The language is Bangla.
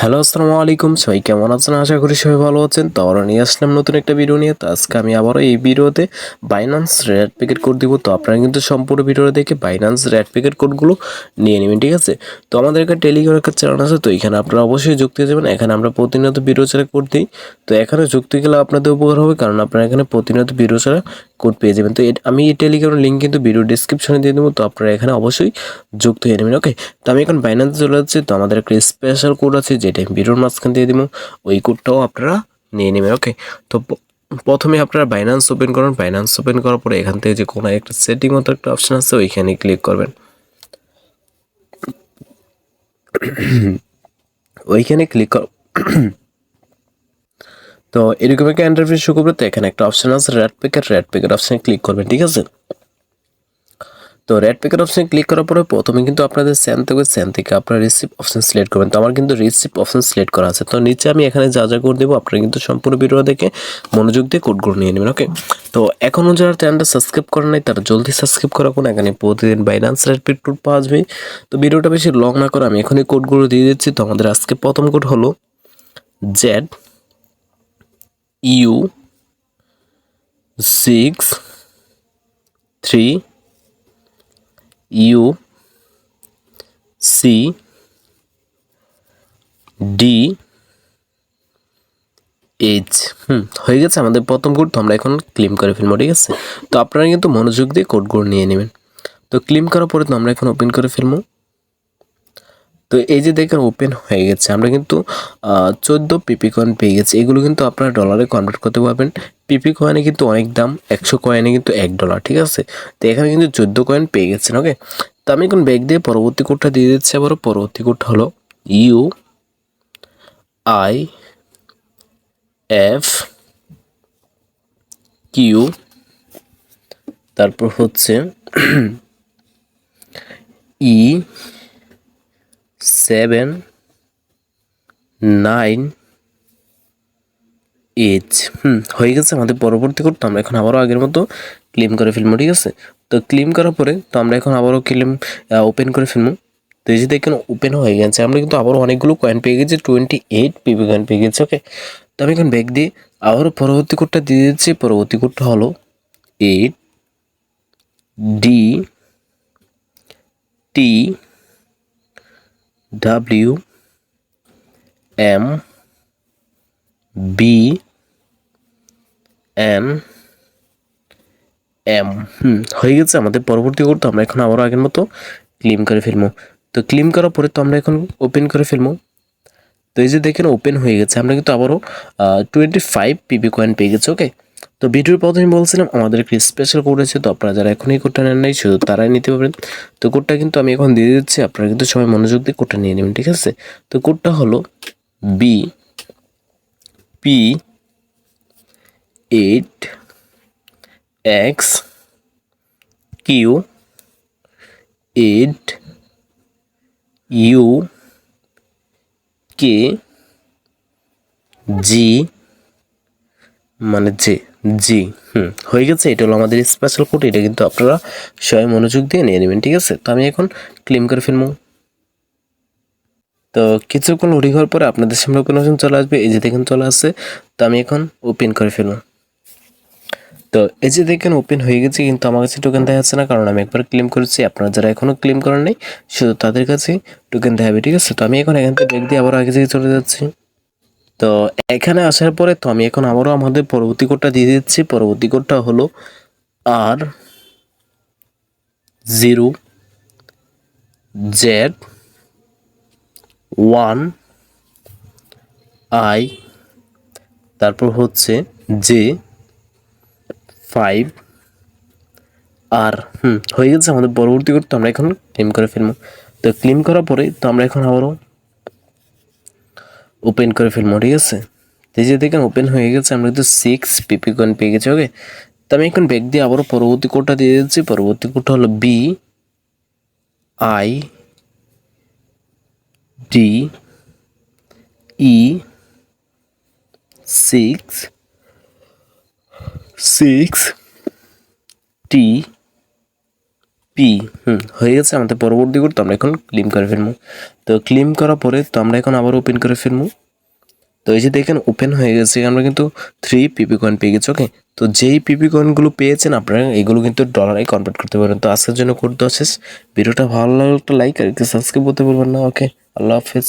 হ্যালো, আসসালামু আলাইকুম। সবাই কেমন আছেন? আশা করি সবাই ভালো আছেন। তো আমরা নিয়ে আসলাম নতুন একটা ভিডিও নিয়ে। তো আজকে আমি আবারও এই ভিডিওতে বাইন্যান্স রেড প্যাকেট কোড দিব। তো আপনারা কিন্তু সম্পূর্ণ ভিডিওটা দেখে বাইন্যান্স রেড প্যাকেট কোডগুলো নিয়ে নেবেন, ঠিক আছে? তো আমাদের একটা টেলিগ্রাম একটা চ্যানেল আছে, তো এখানে আপনারা অবশ্যই যুক্ত হয়ে যাবেন। এখানে আমরা প্রতিনিয়ত ভিডিও ছাড়া কোড দিই। তো এখানে যুক্ত গেলে আপনাদের উপকার হবে, কারণ আপনারা এখানে প্রতিনিয়ত ভিডিও ছাড়া কোড পেয়ে যাবেন। তো আমি এই টেলিগ্রামের লিঙ্ক কিন্তু ভিডিও ডিসক্রিপশনে দিয়ে দেবো। তো আপনারা এখানে অবশ্যই যুক্ত হয়ে নেবেন, ওকে? তো আমি এখন বাইন্যান্সে চলে যাচ্ছি। তো আমাদের একটা স্পেশাল কোড আছে যেটা আমি ভিডিওর মাঝখান দিয়ে দিব, ওই কোডটাও আপনারা নিয়ে নেবেন, ওকে? তো প্রথমে আপনারা বাইন্যান্স ওপেন করুন। বাইন্যান্স ওপেন করার পরে এখান থেকে যে কোনো একটা সেটিং মতো একটা অপশন আছে, ওইখানে ক্লিক করবেন। ওইখানে ক্লিক কর তো এরকম একটা ইন্টারফেস শো করবে। তো এখানে একটা অপশন আছে রেড প্যাকেট অপশানে ক্লিক করবেন, ঠিক আছে? তো রেড প্যাকেট অপশানে ক্লিক করার পরে প্রথমে কিন্তু আপনাদের সেন থেকে আপনারা রিসিভ অপশন সিলেক্ট করবেন। তো আমার কিন্তু রিসিভ অপশন সিলেক্ট করা আছে। তো নিচে আমি এখানে যা যা কোড দেবো আপনারা কিন্তু সম্পূর্ণ ভিডিও দেখে মনোযোগ দিয়ে কোডগুলো নিয়ে নেবেন, ওকে? তো এখনও যারা চ্যানেলটা সাবস্ক্রাইব করেন নাই তারা জলদি সাবস্ক্রাইব করা কোন, এখানে প্রতিদিন বাইন্যান্স রেড প্যাকেট কোড পাওয়া যাবে। তো ভিডিওটা বেশি লং না করে আমি এখনই কোডগুলো দিয়ে দিচ্ছি। তো আমাদের আজকে প্রথম কোড হলো ZU63UC হয়ে গেছে আমাদের প্রথম কোড। তো আমরা এখন ক্লেম করে ফেলবো, ঠিক আছে? তো আপনারা কিন্তু মনোযোগ দিয়ে কোডগুলো নিয়ে নেবেন। তো ক্লেম করার পরে তো আমরা এখন ওপেন করে ফেলবো। তো এই যে দেখেন ওপেন হয়ে গেছে, আমরা কিন্তু 14 পিপি কয়েন পেয়ে গেছি। এগুলো কিন্তু আপনারা ডলারে কনভার্ট করতে পারবেন। পিপি কয়েনে কিন্তু অনেক দাম, 100 কয়েনে কিন্তু $1, ঠিক আছে? তো এখানে কিন্তু 14 কয়েন পেয়ে গেছেন, ওকে? তো আমি এখন ব্যাক দিয়ে পরবর্তী কোডটা দিয়ে দিচ্ছি। আবারও পরবর্তী কোডটা হলো UIFQ, তারপর হচ্ছে E79H। হয়ে গেছে আমাদের পরবর্তী কোড। তো আমরা এখন আবারও আগের মতো ক্লেম করে ফেলবো, ঠিক আছে? তো ক্লেম করার পরে তো আমরা এখন আবারও ওপেন করে ফেলবো। তো এই যে দেখেন ওপেন হয়ে গেছে, আমরা কিন্তু আবারও অনেকগুলো কয়েন পেয়ে গেছি, 28 পিপি কয়েন পেয়ে গেছি, ওকে? তো আমি এখন ব্যাক দিয়ে আবারও পরবর্তী কোডটা দিয়ে দিচ্ছি। পরবর্তী কোডটা হলো 8DWM হয়ে গেছে আমাদের পরবর্তী কোড। তো আমরা এখন আবারও আগের মতো ক্লেম করে ফেলবো। তো ক্লেম করার পরে তো আমরা এখন ওপেন করে ফেলবো। তো এই যে দেখেন ওপেন হয়ে গেছে, আমরা কিন্তু আবারও 25 পিপি কয়েন পেয়ে গেছে, ওকে? তো ভিডিওর প্রথমে বলছিলাম আমাদের একটি স্পেশাল কোড আছে। তো আপনারা যারা এখন এই কোডটা নেন নাই শুধু তারাই নিতে পারবেন। তো কোডটা কিন্তু আমি এখন দিয়ে দিচ্ছি, আপনারা কিন্তু সবাই মনোযোগ দিয়ে কোডটা নিয়ে নেবেন, ঠিক আছে? তো কোডটা হলো BP8XQ8UKG, মানে জি হয়ে গেছে। এটা হলো আমাদের স্পেশাল কোড। এটা কিন্তু আপনারা সবাই মনোযোগ দিয়ে নিয়ে নেবেন, ঠিক আছে? তো আমি এখন ক্লেম করে ফেলবো। তো কিছুক্ষণ লোডিং হওয়ার পরে আপনাদের সামনে ওপেন অপশন চলে আসবে। এই যে দেখেন চলে আসছে। তো আমি এখন ওপেন করে ফেলবো। তো এই যে দেখেন ওপেন হয়ে গেছে, কিন্তু আমার কাছে টোকেন দেখা যাচ্ছে না, কারণ আমি একবার ক্লেম করেছি। আপনারা যারা এখনও ক্লেম করেন নাই শুধু তাদের কাছে টোকেন দেখাবে, ঠিক আছে? তো আমি এখন এখান থেকে ব্যাক দিয়ে আবার আগে থেকে চলে যাচ্ছি। তো এখানে আসার পরে তো আমি এখন আবারও আমাদের পরবর্তী কোডটা দিয়ে দিচ্ছি। পরবর্তী কোডটা হলো R0Z1I, তারপর হচ্ছে J5R। হয়ে গেছে আমাদের পরবর্তী কোড। তো আমরা এখন ক্লেম করে ফেলবো। তো ক্লেম করার পরে তো আমরা এখন আবারও ওপেন করে ফেলবো, ঠিক আছে? এই যে দেখেন ওপেন হয়ে গেছে, আমরা কিন্তু 6 পিপি কয়েন পেয়ে গেছি, ওকে? তো আমি এখন ব্যাক দিয়ে আবারও পরবর্তী কোডটা দিয়ে দিচ্ছি। পরবর্তী কোডটা হলো BIDE6T পি হয়ে গেছে আমাদের পরবর্তী কোড। তো আমরা এখন ক্লেম করে ফেলবো। তো ক্লেম করার পরে তো আমরা এখন আবার ওপেন করে ফেলবো। তো এই যে দেখেন ওপেন হয়ে গেছে, আমরা কিন্তু 3 পিপি কয়েন পেয়ে গেছি। ওকে, তো যেই পিপি কয়েনগুলো পেয়েছেন আপনারা এগুলো কিন্তু ডলারে কনভার্ট করতে পারেন। তো আজকের জন্য কোড দেওয়া শেষ। ভিডিওটা ভালো লাগলে একটা লাইক আর একটা সাবস্ক্রাইব করতে বলবেন না। ওকে, আল্লাহ হাফেজ।